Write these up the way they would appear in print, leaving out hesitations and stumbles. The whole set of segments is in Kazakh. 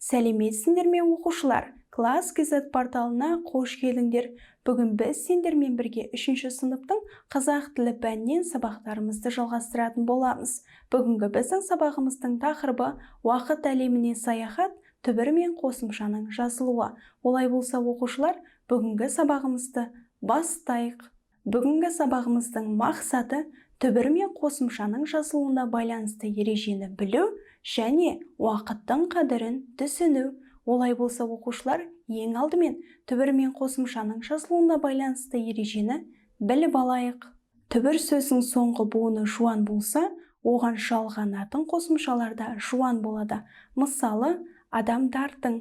Сәлеметсіңдер ме оқушылар? Класс Кз порталына қош келдіңдер. Бүгін біз сендермен бірге 3-ші сыныптың қазақ тілі пәнінен сабақтарымызды жалғастыратын боламыз. Бүгінгі біздің сабағымыздың тақырыбы уақыт әлеміне саяхат, түбір мен қосымшаның жазылуы. Олай болса оқушылар, бүгінгі сабағымызды бастайық. Бүгінгі сабағымыздың мақсаты түбір мен қосымшаның жазылуына байланысты ережені білу және уақыттың қадірін түсіну. Олай болса оқушылар, ең алдымен түбір мен қосымшаның жазылуына байланысты ережені біліп алайық. Түбір сөздің соңғы буыны жуан болса, оған жалғанатын қосымшаларда жуан болады. Мысалы, адамдардың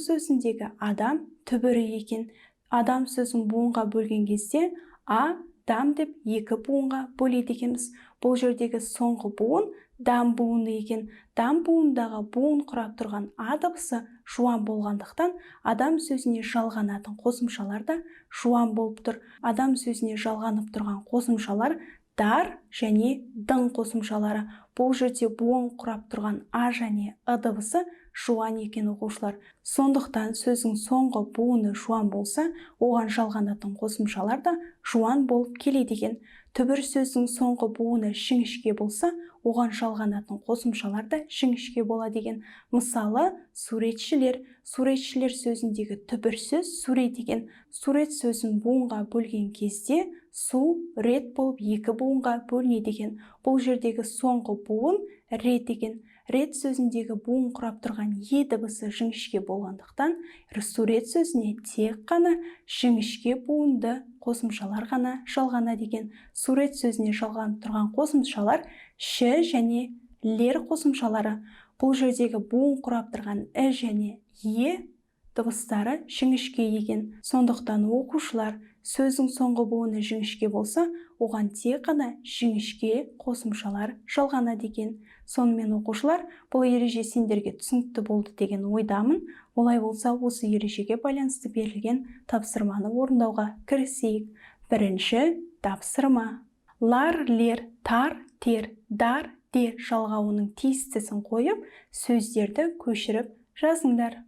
сөзіндегі адам түбірі екен. Адам сөзін буынға бөлген кезде адам деп екі буынға бөледі екенбіз. Бұл жердегі соңғы буын дам буыны екен. Дам буындағы буын құрап тұрған дыбысы жуан болғандықтан, адам сөзіне жалғанатын қосымшалар да жуан болып тұр. Адам сөзіне жалғанып тұрған қосымшалар дар және дың қосымшалары. Бұл жерде буын құрап тұрған және дыбысы жуан екен оқушылар. Сондықтан сөздің соңғы буыны жуан болса, оған жалғанатын қосымшалар да жуан болып келеді екен. Түбір сөздің соңғы буыны жіңішке болса, оған жалғанатын қосымшалар да жіңішке болады екен. Мысалы, суретшілер сөзіндегі түбір сөз сурет екен. Сурет сөзін буынға бөлген кезде сурет болып екі буынға бөлінеді екен. Бұл жердегі соңғы буын рет екен. Рет сөзіндегі буын құрап тұрған дыбысы жіңішке болғандықтан, сурет сөзіне тек қана жіңішке буынды қосымшалар ғана жалғанады екен. Сурет сөзіне жалғанып тұрған қосымшалар және лер қосымшалары. Бұл жердегі буын құрап тұрған және дыбыстары жіңішке екен. Сондықтан оқушылар, сөздің соңғы буыны жіңішке болса, оған тек қана жіңішке қосымшалар жалғанады екен. Сонымен оқушылар, бұл ереже сендерге түсінікті болды деген ойдамын. Олай болса, осы ережеге байланысты берілген тапсырманы орындауға кірісейік. Бірінші тапсырма. Лар, лер, тар, тер, дар, дер жалғауының тиістісін қойып, сөздерді көшіріп жазыңдар.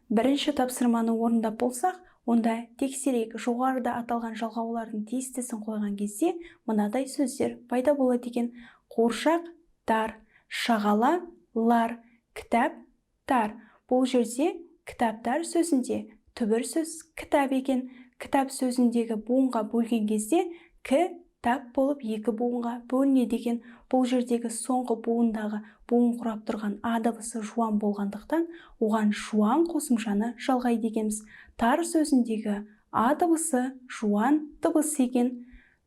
Бірінші тапсырманы орындап болсақ, онда тексерейік. Жоғарыда аталған жалғаулардың тиістісін қойған кезде мынадай сөздер пайда болады екен. Қуыршақ, тар, шағала, лар, кітап, тар. Бұл жерде кітаптар сөзінде түбір сөз кітап екен. Кітап сөзіндегі буынға бөлген кезде кітап болып екі буынға бөлінеді екен. Бұл жердегі соңғы буындағы буын құрап тұрған дыбысы жуан болғандықтан, оған жуан қосымшаны жалғайды екенбіз. Тар сөзіндегі дыбысы жуан дыбысы екен.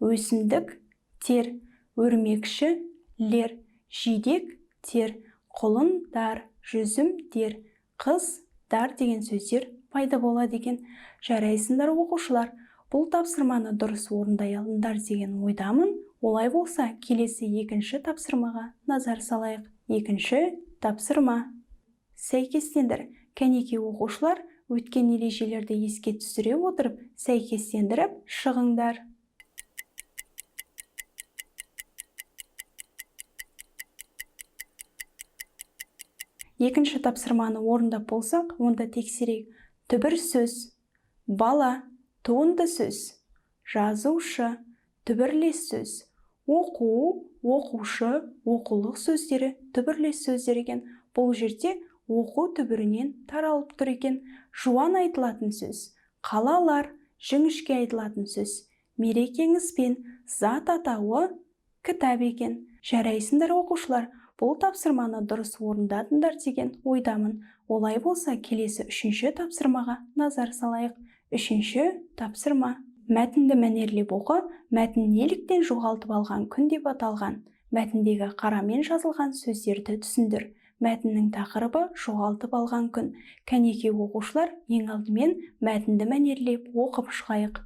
Өсімдік тер, өрмекші лер, жидек тер, құлын дар, жүзім дер, қыз дар деген сөздер пайда болады екен. Жарайсыңдар оқушылар, бұл тапсырманы дұрыс орындай алыңдар деген ойдамын. Олай болса, келесі екінші тапсырмаға назар салайық. Екінші тапсырма. Сәйкестендір. Кәнеки оқушылар, өткен ережелерді еске түсіре отырып, сәйкестендіріп шығыңдар. Екінші тапсырманы орындап болсақ, онда тексерейік. Түбір сөз, бала, туынды сөз, жазушы, түбірлес сөз, оқу, оқушы, оқулық сөздері түбірлес сөздер екен. Бұл жерде оқу түбірінен таралып тұр екен. Жуан айтылатын сөз, қалалар, жіңішке айтылатын сөз, мерекеңізбен, зат атауы кітап екен. Жарайсыңдар оқушылар, бұл тапсырманы дұрыс орындадыңдар деген ойдамын. Олай болса, келесі үшінші тапсырмаға назар салайық. Үшінші тапсырма. Мәтінді мәнерлеп оқы. Мәтін неліктен жоғалтып алған күн деп аталған. Мәтіндегі қарамен жазылған сөздерді түсіндір. Мәтіннің тақырыбы жоғалтып алған күн. Кәнеки оқушылар, ең алдымен мәтінді мәнерлеп оқып шығайық.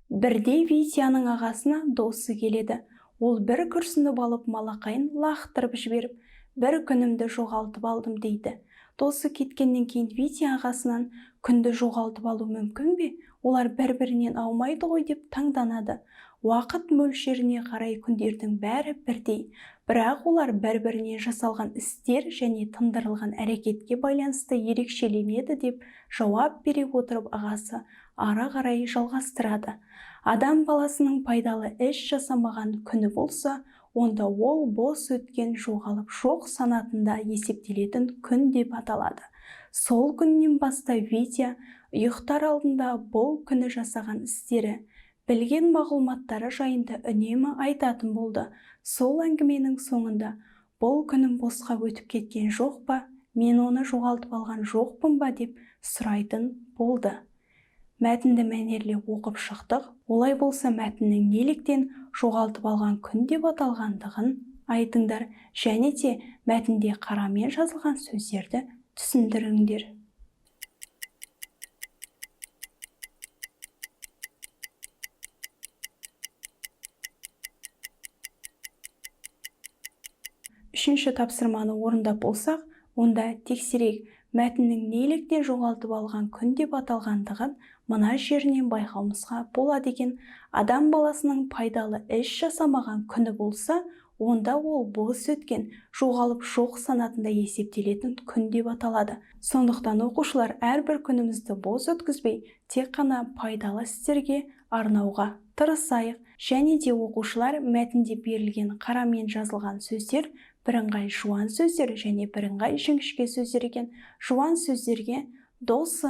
Бірде Витяның ағасына досы келеді. Ол бір күрсініп алып малақайын лақтырып жіберіп, бір күнімді жоғалтып алдым дейді. Досы кеткеннен кейін Витя ағасынан күнді жоғалтып алу мүмкін бе? олар бір-бірінен аумайды ғой деп таңданады. Уақыт мөлшеріне қарай күндердің бәрі бірдей, бірақ олар бір-біріне жасалған істер және тындырылған әрекетке байланысты ерекшеленеді деп жауап бере отырып ағасы ары қарай жалғастырады. Адам баласының пайдалы іс жасамаған күні болса, онда ол бос өткен жоғалып жоқ санатында есептелетін күн деп аталады. Сол күннен бастап Витя ұйықтар алдында бұл күні жасаған істері, білген мағлұматтары жайында үнемі айтатын болды. Сол әңгіменің соңында бұл күнім босқа өтіп кеткен жоқ па, мен оны жоғалтып алған жоқпын ба деп сұрайтын болды. Мәтінді мәнерлеп оқып шықтық. Олай болса мәтіннің неліктен жоғалтып алған күн деп аталғандығын айтыңдар, және де мәтінде қарамен жазылған сөздерді түсіндіріңдер. Үшінші тапсырманы орындап болсақ, онда тексерейік, мәтіннің неліктен жоғалтып алған күн деп аталғандығын мына жерінен байқауымызға болады екен. Адам баласының пайдалы іс жасамаған күні болса, онда ол бос өткен, жоғалып жоқ санатында есептелетін күн деп аталады. Сондықтан оқушылар әрбір күнімізді бос өткізбей, тек қана пайдалы істерге арнауға тырысайық. Және де оқушылар мәтінде берілген қарамен жазылған сөздер бірыңғай жуан сөздер және бірыңғай жіңішке сөздер екен. Жуан сөздерге досы,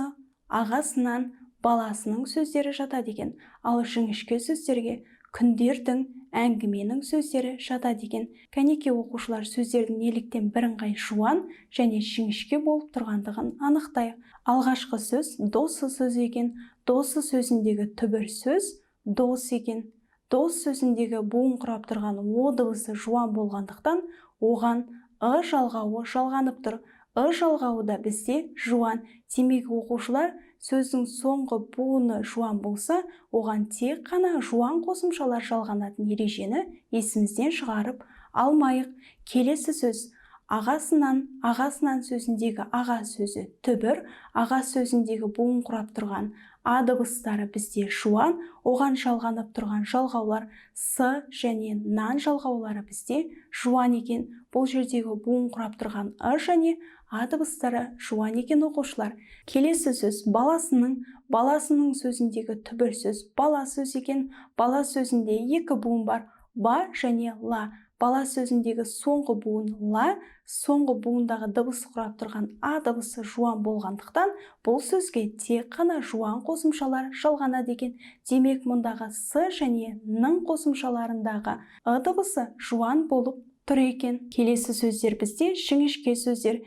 ағасынан, баласының сөздері жатады екен. Ал жіңішке сөздерге күндердің, әңгіменің сөздері жатады екен. Кәнеке оқушылар сөздердің неліктен бірыңғай жуан және жіңішке болып тұрғандығын анықтайық. Алғашқы сөз досы сөзі екен. Досы сөзіндегі түбір сөз дос екен. Дос сөзіндегі буын құрап тұрған о дыбысы жуан болғандықтан, оған ы жалғауы жалғанып тұр. Ы жалғауы да бізде жуан. Демек оқушылар сөздің соңғы буыны жуан болса, оған тек қана жуан қосымшалар жалғанатын ережені есімізден шығарып алмайық. Келесі сөз ағасынан сөзіндегі аға сөзі түбір, аға сөзіндегі буын құрап тұрған а дыбыстары бізде жуан, оған жалғанып тұрған жалғаулар с және нан жалғаулары бізде жуан екен. Бұл жердегі буын құрап тұрған ы және а дыбыстары жуан екен оқушылар. Келесі сөз баласының сөзіндегі түбір сөз бала сөз екен. Бала сөзінде екі буын бар, ба және ла. Бала сөзіндегі соңғы буын ла, соңғы буындағы дыбыс құрап тұрған а дыбысы жуан болғандықтан, бұл сөзге тек қана жуан қосымшалар жалғанады екен. Демек мұндағы с және ның қосымшаларындағы ы дыбысы жуан болып тұр екен. Келесі сөздер бізде жіңішке сөздер.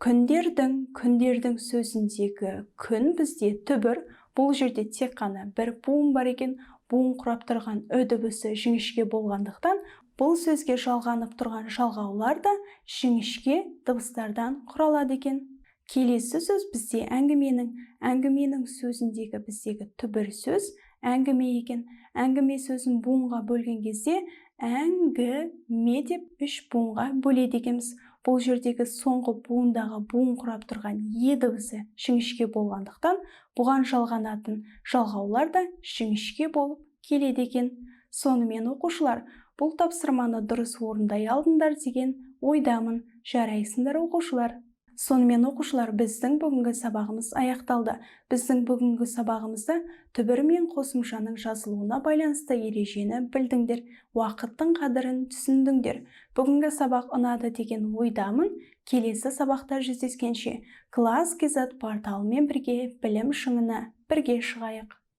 Күндердің сөзіндегі күн бізде түбір. Бұл жерде тек қана бір буын бар екен. Буын құрап тұрған ү дыбысы жіңішке болғандықтан, бұл сөзге жалғанып тұрған жалғаулар да жіңішке дыбыстардан құралады екен. Келесі сөз бізде әңгіменің сөзіндегі біздегі түбір сөз әңгіме екен. Әңгіме сөзін буынға бөлген кезде әңгіме деп үш буынға бөледі екенбіз. Бұл жердегі соңғы буындағы буын құрап тұрған е дыбысы жіңішке болғандықтан, бұған жалғанатын жалғаулар да жіңішке болып келеді екен. Сонымен оқушылар, бұл тапсырманы дұрыс орындай алдыңдар деген ойдамын. Жарайсыңдар оқушылар. Сонымен оқушылар, біздің бүгінгі сабағымыз аяқталды. Біздің бүгінгі сабағымызда түбір мен қосымшаның жазылуына байланысты ережені білдіңдер, уақыттың қадірін түсіндіңдер. Бүгінгі сабақ ұнады деген ойдамын. Келесі сабақта жүздескенше, класс Кизат порталымен бірге білім шыңына бірге шығайық.